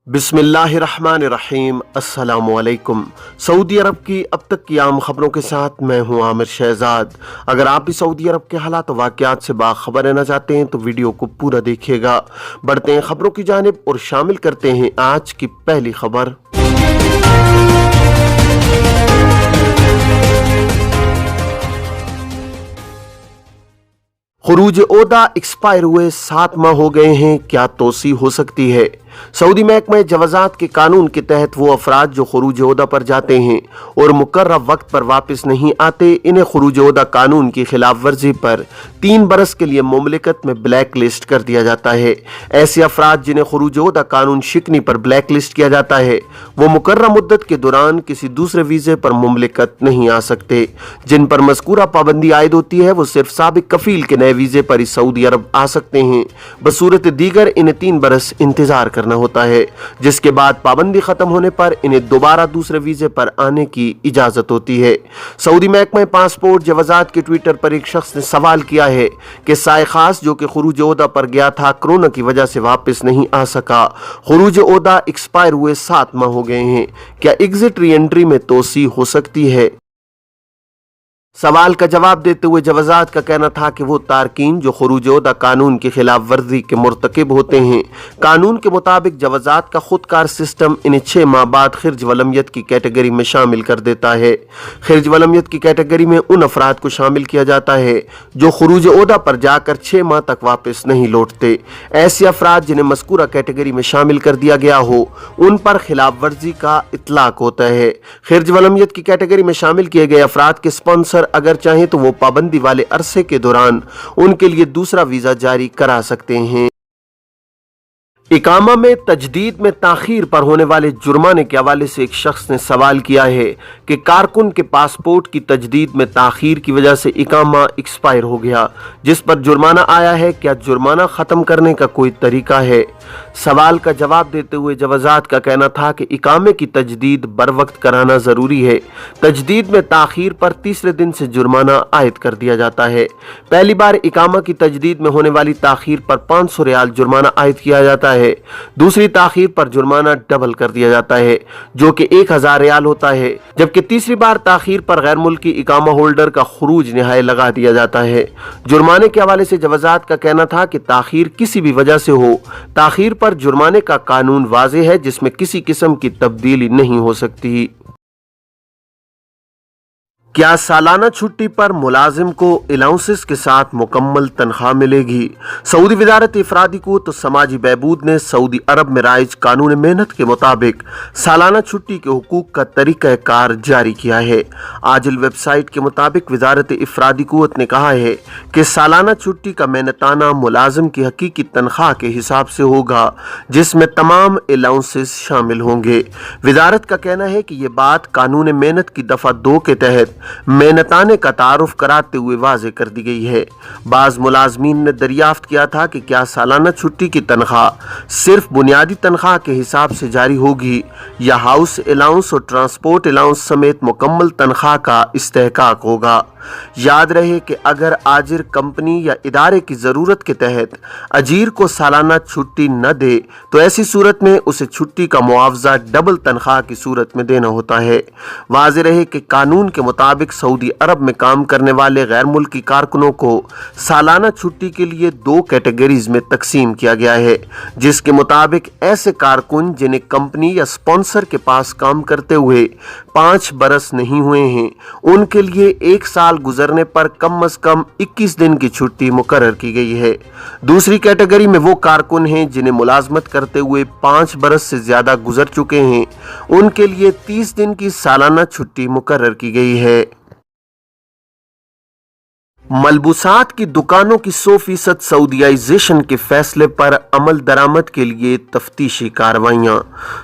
बिस्मिल्लाहिर्रहमानिर्रहीम। अस्सलामुअलैकुम। सऊदी अरब की अब तक की आम खबरों के साथ मैं हूं आमिर शहजाद। अगर आप भी सऊदी अरब के हालात वाक़यात से बाखबर रहना चाहते हैं तो वीडियो को पूरा देखिएगा। बढ़ते हैं खबरों की जानिब और शामिल करते हैं आज की पहली खबर। खुरूज ओहदा एक्सपायर हुए 7 माह हो गए हैं, क्या तोसी हो सकती है? सऊदी महकमा जवाजात के कानून के तहत वो अफराद जो खुरूज ओहदा पर जाते हैं और मुकर्रर वक्त पर वापस नहीं आते, इन्हें खुरूज ओहदा कानून की खिलाफ वर्जी पर 3 बरस के लिए मुमलिकत में ब्लैक लिस्ट कर दिया जाता है। ऐसे अफराद जिन्हें खुरूज ओहदा कानून शिकनी पर ब्लैक लिस्ट किया जाता है वो मुकर्रर मुद्दत के दौरान किसी दूसरे वीज़े पर मुमलिकत नहीं आ सकते। जिन पर मज़कूरा पाबंदी आयद होती है वो सिर्फ साबिक कफील के नए वीज़े पर ही सऊदी अरब आ सकते हैं। बसूरत दीगर इन्हें 3 बरस इंतजार करना होता है, जिसके बाद पाबंदी खत्म होने पर इन्हें दोबारा दूसरे वीजे पर आने की इजाजत होती है। सऊदी महकमा पासपोर्ट जवाजात के ट्विटर पर एक शख्स ने सवाल किया है कि साए खास जो कि खुरूज ओहदा पर गया था कोरोना की वजह से वापस नहीं आ सका। खुरूज ओहदा एक्सपायर हुए 7 माह हो गए हैं, क्या एग्जिट री एंट्री में तोसी हो सकती है? सवाल का जवाब देते हुए जवाजात का कहना था कि वो तारकीन जो खुरूज ओहदा कानून की खिलाफ वर्जी के मुर्तकिब होते हैं, कानून के मुताबिक जवाजात का खुदकार सिस्टम इन्हें 6 माह बाद खिरज वलमियत की कैटेगरी में शामिल कर देता है। खिरज वलमियत की कैटेगरी में उन अफराद को शामिल किया जाता है जो खुरूज ओहदा पर जाकर 6 माह तक वापस नहीं लौटते। ऐसे अफराद जिन्हें मज़कूरा कैटेगरी में शामिल कर दिया गया हो उन पर खिलाफ वर्जी का इतलाक होता है। खिरज वलमियत की कैटेगरी में शामिल किए गए अफराद के स्पॉन्सर अगर चाहें तो वो पाबंदी वाले अरसे के दौरान उनके लिए दूसरा वीजा जारी करा सकते हैं। इकामा में तजदीद में ताखीर पर होने वाले जुर्माने के हवाले से एक शख्स ने सवाल किया है कि कारकुन के पासपोर्ट की तजदीद में ताखीर की वजह से इकामा एक्सपायर हो गया, जिस पर जुर्माना आया है, क्या जुर्माना ख़त्म करने का कोई तरीका है? सवाल का जवाब देते हुए जवाजात का कहना था कि इकामे की तजदीद बर वक्त कराना ज़रूरी है। तजदीद में ताखीर पर तीसरे दिन से जुर्माना आयद कर दिया जाता है। पहली बार इकामा की तजदीद में होने वाली ताखीर पर 500 रियाल जुर्माना आयद किया जाता है। दूसरी ताखीर पर जुर्माना डबल कर दिया जाता है जो कि 1000 रियाल होता है, जबकि तीसरी बार ताखीर पर गैर मुल्की इकामा होल्डर का खुरूज निहाय लगा दिया जाता है। जुर्माने के हवाले से जवाजात का कहना था कि ताखीर किसी भी वजह से हो, ताखीर पर जुर्माने का कानून वाज़ेह है जिसमें किसी किस्म की तब्दीली नहीं हो सकती। क्या सालाना छुट्टी पर मुलाजिम को अलाउंसेस के साथ मुकम्मल तनख्वाह मिलेगी? सऊदी वजारत इफरादी क़ुव्वत समाजी बहबूद ने सऊदी अरब में राइज कानून मेहनत के मुताबिक सालाना छुट्टी के हुकूक का तरीक़ा कार जारी किया है। आजिल वेबसाइट के मुताबिक वजारत इफरादी क़ुव्वत ने कहा है कि सालाना छुट्टी का मेहनताना मुलाजिम की हकीकी तनख्वाह के हिसाब से होगा, जिसमें तमाम अलाउंसेस शामिल होंगे। वजारत का कहना है कि ये बात कानून मेहनत की दफ़ा 2 के तहत मेहनताने का तारुफ कराते हुए वाज़े कर दी गई है। बाज़ मुलाजमीन ने दरियाफ्त किया था कि क्या सालाना छुट्टी की तनख्वाह सिर्फ बुनियादी तनख्वाह के हिसाब से जारी होगी या हाउस अलाउंस और ट्रांसपोर्ट अलाउंस समेत मुकम्मल तनख्वाह का इस्तेहकाक होगा। याद रहे कि अगर आजिर कंपनी या इदारे की ज़रूरत के तहत अजीर को सालाना छुट्टी न दे तो ऐसी सूरत में उसे छुट्टी का मुआवजा डबल तनख्वाह की सूरत में देना होता है। वाज़ेह रहे कि कानून के मुताबिक सऊदी अरब में काम करने वाले गैर मुल्की कारकुनों को सालाना छुट्टी के लिए 2 कैटेगरीज में तकसीम किया गया है, जिसके मुताबिक ऐसे कारकुन जिन्हें कंपनी या स्पॉन्सर के पास काम करते हुए 5 बरस नहीं हुए हैं उनके लिए 1 साल गुजरने पर कम अज कम 21 दिन की छुट्टी मुकर्रर की गई है। दूसरी कैटेगरी में वो कारकुन हैं जिन्हें मुलाजमत करते हुए 5 बरस से ज्यादा गुजर चुके हैं, उनके लिए 30 दिन की सालाना छुट्टी मुकर्रर की गई है। मलबूसात की दुकानों की 100% सऊदीयाइजेशन के फैसले पर अमल दरामद के लिए तफ्तीशी कार्रवाइयाँ।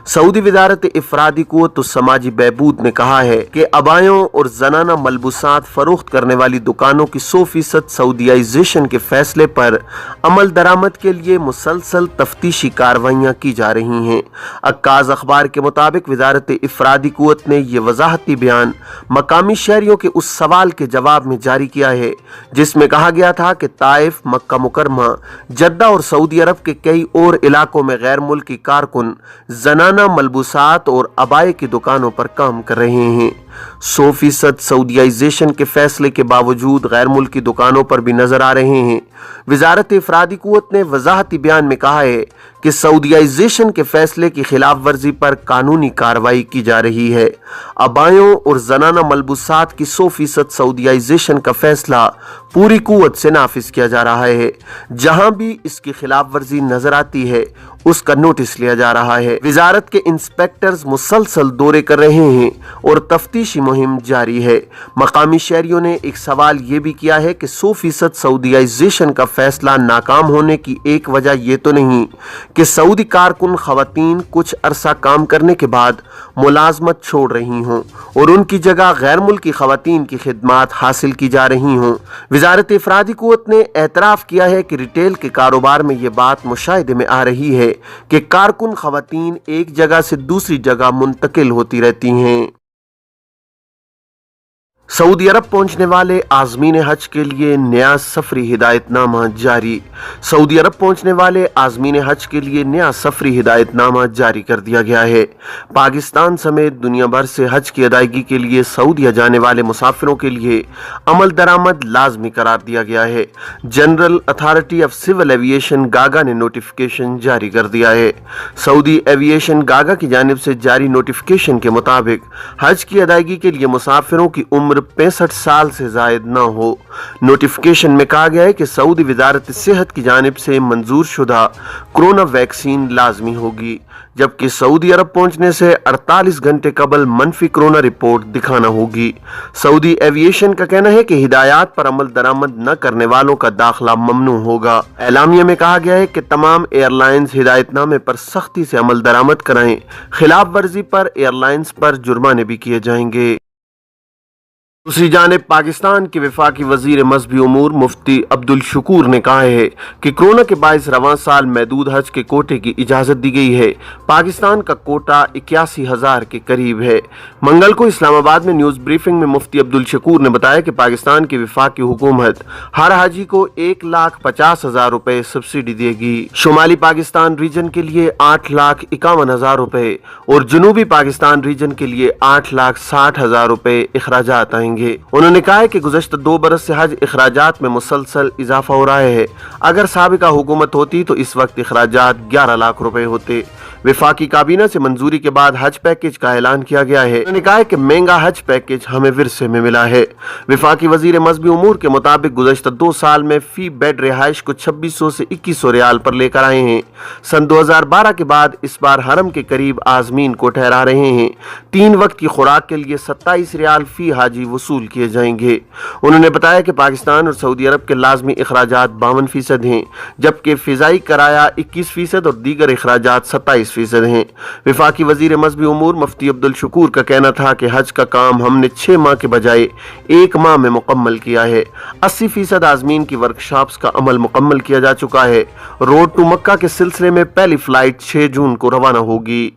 सऊदी वजारत इफरादी क़ुव्वत समाजी बहबूद ने कहा है कि अबायों और जनाना मलबूसात फरोख्त करने वाली दुकानों की 100% सऊदीयाइजेशन के फैसले पर अमल दरामद के लिए मुसलसल तफ्तीशी कार्रवाइयाँ की जा रही हैं। अक्काज़ अखबार के मुताबिक वजारत इफरादी क़ुव्वत ने यह वजाहती बयान मकामी शहरियों के उस सवाल के जवाब में जारी किया है जिसमें कहा गया था कि ताइफ, मक्का मुकरमा, जद्दा और सऊदी अरब के कई और इलाकों में गैर मुल्की कारकुन जनाना मलबूसात और अबाए की दुकानों पर काम कर रहे हैं। 100% सऊदीयाइजेशन के फैसले के बावजूद गैर मुल्की दुकानों पर भी नजर आ रहे हैं। वजारत इफरादी कुव्वत ने वजाहती बयान में कहा है कि सऊदीयाइजेशन के फैसले की खिलाफ वर्जी पर कानूनी कार्रवाई की जा रही है। अबायों और जनाना मलबूसात की 100% सऊदीयाइजेशन का फैसला पूरी कुव्वत से नाफिज किया जा रहा है। जहां भी इसकी खिलाफ वर्जी नजर आती है उसका नोटिस लिया जा रहा है। वजारत के इंस्पेक्टर्स मुसलसल दौरे कर रहे हैं और तफ्तीशी मुहिम जारी है। मकामी शहरियों ने एक सवाल ये भी किया है कि 100% सऊदीयाइजेशन का फैसला नाकाम होने की एक वजह ये तो नहीं कि सऊदी कारकुन खवातीन कुछ अरसा काम करने के बाद मुलाजमत छोड़ रही हों और उनकी जगह गैर मुल्की खवातीन की खिदमात हासिल की जा रही हों। वजारत इफरादी कुव्वत ने एतराफ़ किया है कि रिटेल के कारोबार में ये बात मुशाहिदे में आ रही है कि कारकुन खवातीन एक जगह से दूसरी जगह मुंतकिल होती रहती हैं। सऊदी अरब पहुंचने वाले आज़मीन हज के लिए नया सफरी हिदायतनामा जारी। सऊदी अरब पहुंचने वाले आज़मीन हज के लिए नया सफरी हिदायतनामा जारी कर दिया गया है। पाकिस्तान समेत दुनिया भर से हज की अदायगी के लिए सऊदीया जाने वाले मुसाफिरों के लिए अमल दरामद लाजमी करार दिया गया है। General Authority of Civil Aviation गागा ने नोटिफिकेशन जारी कर दिया है। सऊदी एविएशन गागा की जानिब से जारी नोटिफिकेशन के मुताबिक हज की अदायगी के लिए मुसाफिरों की उम्र 65 साल से जायद न हो। नोटिफिकेशन में कहा गया है कि सऊदी वजारत सेहत की जानिब से मंजूर शुदा कोरोना वैक्सीन लाजमी होगी, जबकि सऊदी अरब पहुंचने से 48 घंटे कबल मनफी कोरोना रिपोर्ट दिखाना होगी। सऊदी एविएशन का कहना है कि हिदायत पर अमल दरामद न करने वालों का दाखिला ममनू होगा। एलामिया में कहा गया है कि तमाम एयरलाइंस हिदायतनामे पर सख्ती से अमल दरामद कराएं। खिलाफ वर्जी पर एयरलाइंस पर जुर्माने भी किए जाएंगे। दूसरी जानिब पाकिस्तान के वफाकी वजीर मजहबी उमूर मुफ्ती अब्दुल शकूर ने कहा है कि कोरोना के बायस रवां साल महदूद हज के कोटे की इजाज़त दी गई है। पाकिस्तान का कोटा 81,000 के करीब है। मंगल को इस्लामाबाद में न्यूज़ ब्रीफिंग में मुफ्ती अब्दुल शकूर ने बताया कि पाकिस्तान की वफाकी हुकूमत हर हाजी को 1,50,000 रुपए सब्सिडी देगी। शुमाली पाकिस्तान रीजन के लिए 8,51,000 रुपए और जनूबी पाकिस्तान रीजन के लिए 8,60,000 रुपए इखराजात आएंगे। उन्होंने कहा है कि गुज़श्ता 2 बरस से हज इखराजात में मुसलसल इजाफा हो रहा है। अगर साबिका हुकूमत होती तो इस वक्त इखराजात 11 लाख रुपए होते। वफाकी काबीना से मंजूरी के बाद हज पैकेज का ऐलान किया गया है। उन्होंने कहा है कि महंगा हज पैकेज हमें विरसे में मिला है। वफाकी वजीर मजहबी उमूर के मुताबिक गुज़श्ता 2 साल में फी बेड रिहाइश को 2600 से 2100 रियाल पर लेकर आए हैं। सन 2012 के बाद इस बार हरम के करीब आज़मीन को ठहरा रहे हैं। 3 वक्त की खुराक के लिए 27 रियाल फी हाजी वसूल किए जाएंगे। उन्होंने बताया कि पाकिस्तान और सऊदी अरब के लाजमी इखराजात 52% हैं, जबकि फिजाई कराया 21% और दीगर इखराजात 27% हैं। वफाकी वजीर मजहबी उमूर मुफ्ती अब्दुल शकूर का कहना था कि हज का काम हमने 6 माह के बजाय 1 माह में मुकम्मल किया है। 80% आज़मीन की वर्कशॉप्स का अमल मुकम्मल किया जा चुका है। रोड टू मक्का के सिलसिले में पहली फ्लाइट 6 जून को रवाना होगी।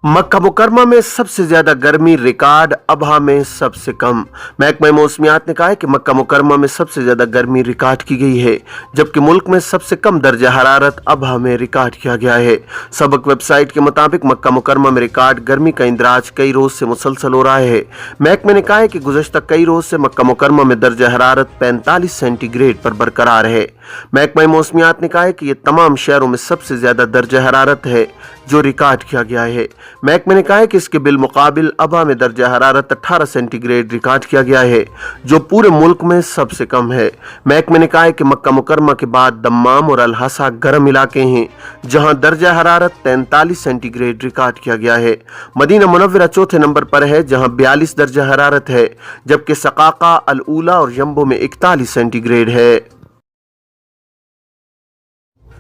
मक्का मुकरमा में सबसे ज्यादा गर्मी रिकॉर्ड, अबहा में सबसे कम। महकमा मौसमियात ने कहा है कि मक्का मुकरमा में सबसे ज्यादा गर्मी रिकॉर्ड की गई है, जबकि मुल्क में सबसे कम दर्जा हरारत अबहा में रिकॉर्ड किया गया है। सबक वेबसाइट के मुताबिक मक्का मुकरमा में रिकॉर्ड गर्मी का इंदराज कई रोज से मुसलसल हो रहा है। महकमे ने कहा है कि गुज़श्ता कई रोज से मक्का मुकरमा में दर्जा हरारत 45 सेंटीग्रेड पर बरकरार है। महकमा मौसमियात ने कहा है कि ये तमाम शहरों में सबसे ज्यादा दर्जा हरारत है जो रिकॉर्ड किया गया है। महकमे ने कहा है कि इसके बिलमुकाबिल अबहा में दर्जा हरारत 18 सेंटीग्रेड रिकॉर्ड किया गया है, जो पूरे मुल्क में सबसे कम है। महकमे ने कहा है कि मक्का मुकरमा के बाद दम्माम और अल-हसा गर्म इलाके हैं, जहां दर्जा हरारत 43 सेंटीग्रेड रिकॉर्ड किया गया है। मदीना मुनव्वरा चौथे नंबर पर है, जहां 42 दर्जा हरारत है, जबकि सकाका, अल-ऊला और यम्बो में 41 सेंटीग्रेड है।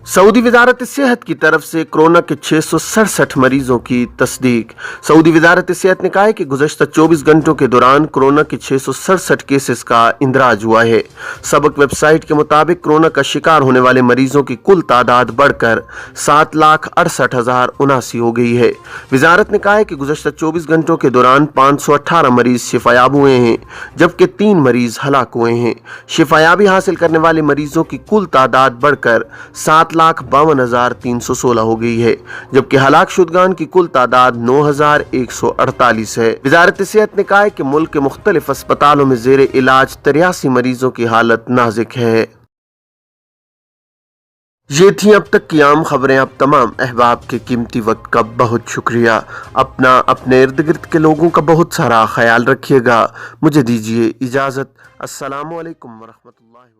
सऊदी वजारत सेहत की तरफ से कोरोना के 667 मरीजों की तस्दीक। सऊदी वजारत सेहत ने कहा है कि गुज़श्ता 24 घंटों के दौरान कोरोना के 667 केसेस का इंदराज हुआ है। सबक वेबसाइट के मुताबिक कोरोना का शिकार होने वाले मरीजों की कुल तादाद बढ़कर 7,68,079 हो गई है। वजारत ने कहा है कि गुज़श्ता 24 घंटों के दौरान 518 मरीज शिफायाब हुए हैं, जबकि 3 मरीज हलाक हुए हैं। शिफायाबी हासिल करने वाले मरीजों की कुल तादाद बढ़कर 7,52,316 हो गई है, जबकि हलाक शुदगान की कुल तादाद 9,148 है। वजारत सेहत ने कहा है कि मुल्क के मुख्तलिफ अस्पतालों में जेर इलाज 83 मरीजों की हालत नाजुक है। ये थी अब तक की आम खबरें। अब तमाम अहबाब के कीमती वक्त का बहुत शुक्रिया। अपने इर्द गिर्द के लोगों का बहुत सारा ख्याल रखिएगा। मुझे दीजिए इजाज़त। अस्सलामु अलैकुम वरहमतुल्लाहि।